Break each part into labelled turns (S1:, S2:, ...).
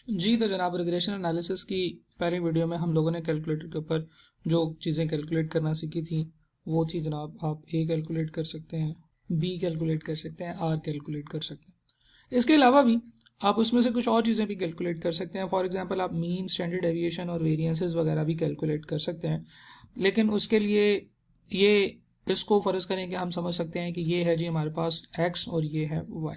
S1: जी तो जनाब, regression analysis की पहली वीडियो में हम लोगों ने कैलकुलेटर के ऊपर जो चीज़ें कैलकुलेट करना सीखी थी वो थी जनाब, आप ए कैलकुलेट कर सकते हैं, बी कैलकुलेट कर सकते हैं, आर कैलकुलेट कर सकते हैं। इसके अलावा भी आप उसमें से कुछ और चीज़ें भी कैलकुलेट कर सकते हैं। फॉर एग्जांपल आप मीन, स्टैंडर्ड डेविएशन और वेरिएंसेस वगैरह भी कैलकुलेट कर सकते हैं। लेकिन उसके लिए ये इसको फ़र्ज़ करें कि हम समझ सकते हैं कि ये है जी हमारे पास एक्स और ये है वाई,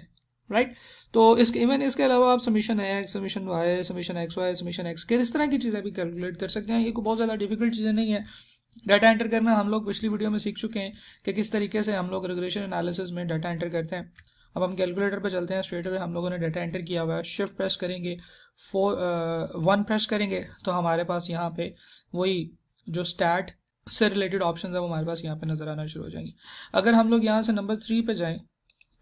S1: राइट। तो इसके इवन इसके अलावा आप summation x, summation y, summation x y, summation x के इस तरह की चीज़ें भी कैलकुलेट कर सकते हैं। ये कोई बहुत ज़्यादा डिफिकल्ट चीज़ें नहीं है। डाटा एंटर करना हम लोग पिछली वीडियो में सीख चुके हैं कि किस तरीके से हम लोग रिग्रेशन एनालिसिस में डाटा एंटर करते हैं। अब हम कैलकुलेटर पर चलते हैं। स्ट्रेट अवे हम लोगों ने डाटा एंटर किया हुआ है। शिफ्ट प्रेस करेंगे, 1 प्रेस करेंगे तो हमारे पास यहाँ पे वही जो स्टैट से रिलेटेड ऑप्शन है वो हमारे पास यहाँ पे नज़र आना शुरू हो जाएंगे। अगर हम लोग यहाँ से नंबर 3 पे जाएं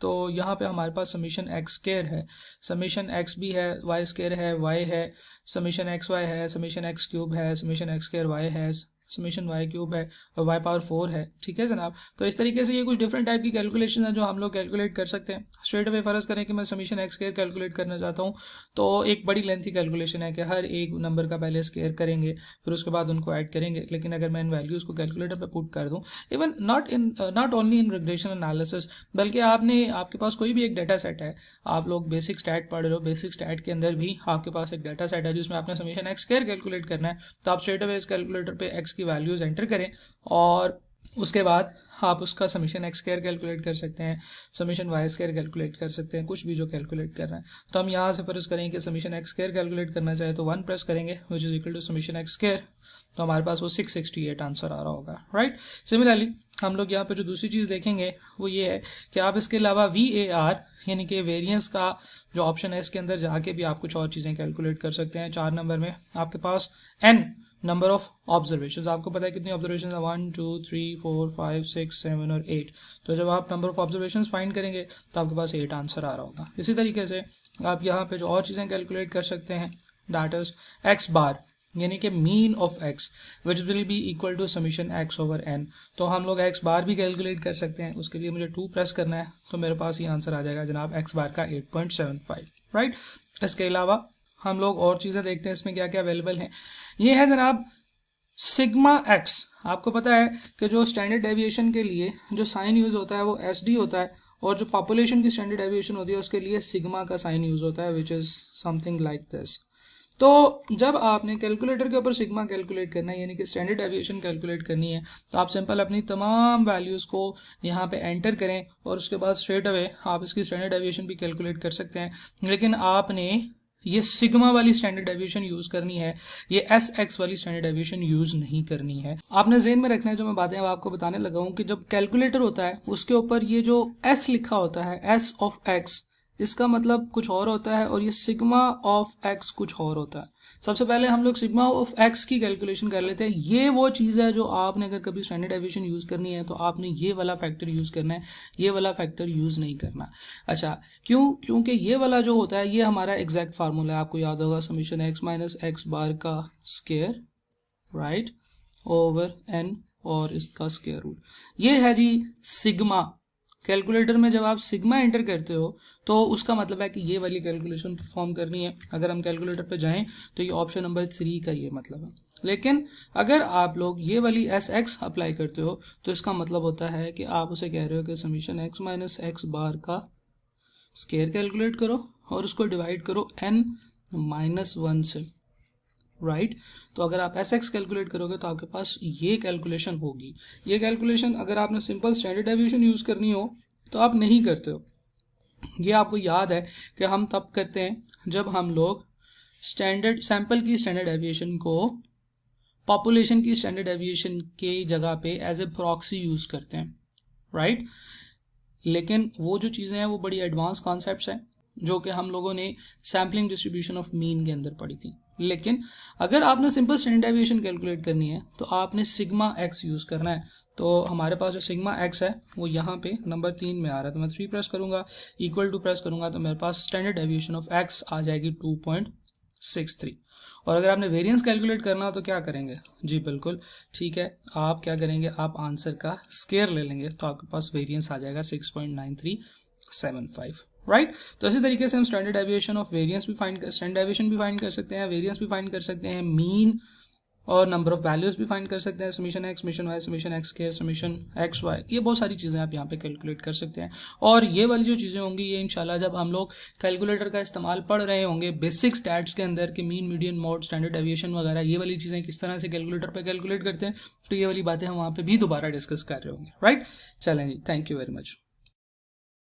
S1: तो यहाँ पे हमारे पास समीशन एक्स स्केयर है, समीशन एक्स भी है, वाई स्केयर है, वाई है, समीशन एक्स वाई है, समीशन एक्स क्यूब है, समीशन एक्स स्केयर वाई है, समीशन वाई क्यूब है और वाई पावर 4 है। ठीक है जनाब। तो इस तरीके से ये कुछ डिफरेंट टाइप की कैलकुलेशन है जो हम लोग कैलकुलेट कर सकते हैं। स्ट्रेट अवे फर्ज करें कि मैं समीशन एक्स स्केयर कैलकुलेट करना चाहता हूँ तो एक बड़ी लेंथी कैलकुलेशन है कि हर एक नंबर का पहले स्केयर करेंगे, फिर उसके बाद उनको ऐड करेंगे। लेकिन अगर मैं इन वैल्यूज़ को कैलकुलेटर पर पुट कर दूँ, even not only in regression analysis, बल्कि आपके पास कोई भी एक डाटा सेट है, आप लोग बेसिक स्टैट पढ़ रहे हो, बेसिक स्टैट के अंदर भी आपके पास एक डाटा सेट है जिसमें आपने समीशन एक्स स्केयर कैलकुलेट करना है, तो आप स्ट्रेट अवे इस कैलकुलेटर पे एक्स की वैल्यूज एंटर करें और उसके बाद आप उसका समीशन एक्स स्केयर कैलकुलेट कर सकते हैं, समीशन वाई स्केयर कैलकुलेट कर सकते हैं, कुछ भी जो कैलकुलेट कर रहे हैं। तो हम यहाँ से फर्ज करें कि समीशन एक्स स्केयर कैलकुलेट करना चाहे तो 1 प्रेस करेंगे which is equal to summation x square, तो हमारे पास वो 668 आंसर आ रहा होगा, राइट। सिमिलरली हम लोग यहाँ पे जो दूसरी चीज़ देखेंगे वो ये है कि आप इसके अलावा VAR यानी कि वेरिएंस का जो ऑप्शन है इसके अंदर जाके भी आप कुछ और चीज़ें कैलकुलेट कर सकते हैं। 4 नंबर में आपके पास n नंबर ऑफ ऑब्जर्वेशन, आपको पता है कितनी ऑब्जर्वेशन है, 1 2 3 4 5 6 7 और 8। तो जब आप नंबर ऑफ ऑब्जर्वेशन फाइंड करेंगे तो आपके पास 8 आंसर आ रहा होगा। इसी तरीके से आप यहाँ पे जो और चीज़ें कैलकुलेट कर सकते हैं, दैट इज एक्स बार यानी कि mean of x which will be equal to summation x over n. तो हम लोग एक्स बार भी कैलकुलेट कर सकते हैं। उसके लिए मुझे 2 प्रेस करना है तो मेरे पास ये आंसर आ जाएगा जनाब एक्स बार का 8.75, राइट। इसके अलावा हम लोग और चीज़ें देखते हैं इसमें क्या क्या अवेलेबल हैं। ये है जनाब सिग्मा एक्स। आपको पता है कि जो स्टैंडर्ड डेविएशन के लिए जो साइन यूज़ होता है वो SD होता है, और जो पॉपुलेशन की स्टैंडर्ड डेविएशन होती है उसके लिए सिग्मा का साइन यूज़ होता है which is something like this. तो जब आपने कैलकुलेटर के ऊपर सिग्मा कैलकुलेट करना है यानी कि स्टैंडर्ड डेविएशन कैलकुलेट करनी है तो आप सिंपल अपनी तमाम वैल्यूज़ को यहाँ पे एंटर करें और उसके बाद स्ट्रेट अवे आप इसकी स्टैंडर्ड डेविएशन भी कैलकुलेट कर सकते हैं। लेकिन आपने ये सिग्मा वाली स्टैंडर्ड डेविएशन यूज़ करनी है, ये SX वाली स्टैंडर्ड डेविएशन यूज़ नहीं करनी है। आपने ज़हन में रखना है जो मैं बातें अब आपको बताने लगा हूँ कि जब कैलकुलेटर होता है उसके ऊपर ये जो S लिखा होता है, S ऑफ X, इसका मतलब कुछ और होता है और ये सिग्मा ऑफ एक्स कुछ और होता है। सबसे पहले हम लोग सिग्मा ऑफ एक्स की कैलकुलेशन कर लेते हैं। ये वो चीज़ है जो आपने अगर कभी स्टैंडर्ड डेविएशन यूज़ करनी है तो आपने ये वाला फैक्टर यूज़ करना है, ये वाला फैक्टर यूज़ नहीं करना। अच्छा, क्यों? क्योंकि ये वाला जो होता है ये हमारा एग्जैक्ट फार्मूला है, आपको याद होगा, समीशन एक्स माइनस एक्स बार का स्केयर, राइट, ओवर एन और इसका स्केयर रूट। ये है जी सिग्मा। कैलकुलेटर में जब आप सिग्मा एंटर करते हो तो उसका मतलब है कि ये वाली कैलकुलेशन परफॉर्म करनी है। अगर हम कैलकुलेटर पे जाएं तो ये ऑप्शन नंबर 3 का ये मतलब है। लेकिन अगर आप लोग ये वाली SX अप्लाई करते हो तो इसका मतलब होता है कि आप उसे कह रहे हो कि समीशन एक्स माइनस एक्स बार का स्केयर कैलकुलेट करो और उसको डिवाइड करो n-1 से, राइट। तो अगर आप SX कैलकुलेट करोगे तो आपके पास ये कैलकुलेशन होगी। ये कैलकुलेशन अगर आपने सिंपल स्टैंडर्ड डेविएशन यूज़ करनी हो तो आप नहीं करते हो। ये आपको याद है कि हम तब करते हैं जब हम लोग स्टैंडर्ड सैंपल की स्टैंडर्ड डेविएशन को पॉपुलेशन की स्टैंडर्ड डेविएशन की जगह पे एज ए प्रॉक्सी यूज़ करते हैं, राइट। लेकिन वो जो चीज़ें हैं वो बड़ी एडवांस कॉन्सेप्ट्स हैं जो कि हम लोगों ने सैम्पलिंग डिस्ट्रीब्यूशन ऑफ मीन के अंदर पढ़ी थी। लेकिन अगर आपने सिंपल स्टैंडर्ड डेविएशन कैलकुलेट करनी है तो आपने सिग्मा एक्स यूज़ करना है। तो हमारे पास जो सिग्मा एक्स है वो यहाँ पे नंबर 3 में आ रहा है, तो मैं 3 प्रेस करूँगा, इक्वल टू प्रेस करूँगा तो मेरे पास स्टैंडर्ड डेविएशन ऑफ एक्स आ जाएगी 2.63। और अगर आपने वेरिएंस कैलकुलेट करना हो तो क्या करेंगे जी, बिल्कुल ठीक है, आप क्या करेंगे, आप आंसर का स्केयर ले लेंगे तो आपके पास वेरिएंस आ जाएगा 6.9375, राइट। तो इसी तरीके से हम स्टैंडर्ड डेविएशन ऑफ वेरिएंस भी स्टैंडर्ड डेविएशन भी फाइंड कर सकते हैं, वेरिएंस भी फाइंड कर सकते हैं, मीन और नंबर ऑफ वैल्यूज भी फाइंड कर सकते हैं, summation x, summation y, summation x square, summation x y, ये बहुत सारी चीज़ें आप यहाँ पे कैलकुलेट कर सकते हैं। और ये वाली जो चीज़ें होंगी ये इंशाल्लाह जब हम लोग कैलकुलेटर का इस्तेमाल पढ़ रहे होंगे बेसिक स्टैट्स के अंदर कि mean, median, mode, standard deviation वगैरह ये वाली चीज़ें किस तरह से कैलकुलेटर पर कैलकुलेट करते हैं, तो ये वाली बातें हम वहाँ पर भी दोबारा डिस्कस कर रहे होंगे, राइट। चलें जी, थैंक यू वेरी मच।